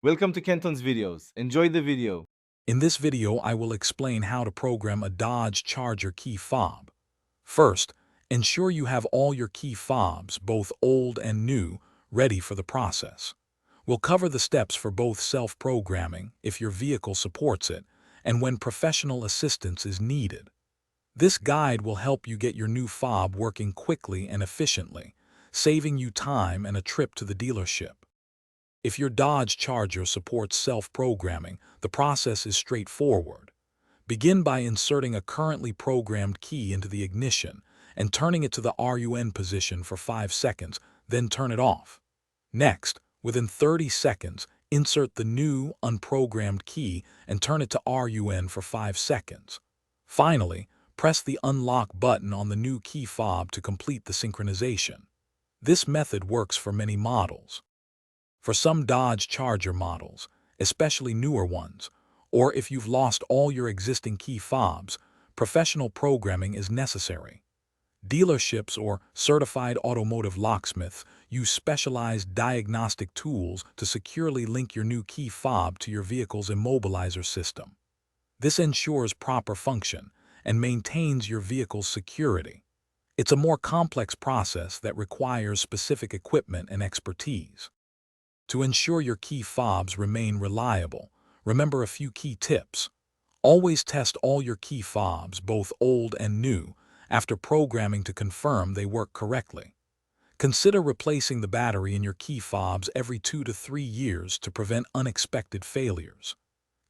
Welcome to Kenton's videos. Enjoy the video. In this video, I will explain how to program a Dodge Charger key fob. First, ensure you have all your key fobs, both old and new, ready for the process. We'll cover the steps for both self-programming, if your vehicle supports it, and when professional assistance is needed. This guide will help you get your new fob working quickly and efficiently, saving you time and a trip to the dealership. If your Dodge Charger supports self-programming, the process is straightforward. Begin by inserting a currently programmed key into the ignition and turning it to the RUN position for 5 seconds, then turn it off. Next, within 30 seconds, insert the new, unprogrammed key and turn it to RUN for 5 seconds. Finally, press the unlock button on the new key fob to complete the synchronization. This method works for many models. For some Dodge Charger models, especially newer ones, or if you've lost all your existing key fobs, professional programming is necessary. Dealerships or certified automotive locksmiths use specialized diagnostic tools to securely link your new key fob to your vehicle's immobilizer system. This ensures proper function and maintains your vehicle's security. It's a more complex process that requires specific equipment and expertise. To ensure your key fobs remain reliable, remember a few key tips. Always test all your key fobs, both old and new, after programming to confirm they work correctly. Consider replacing the battery in your key fobs every 2 to 3 years to prevent unexpected failures.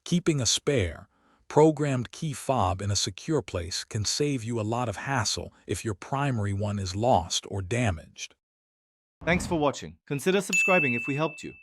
Keeping a spare, programmed key fob in a secure place can save you a lot of hassle if your primary one is lost or damaged. Thanks for watching. Consider subscribing if we helped you.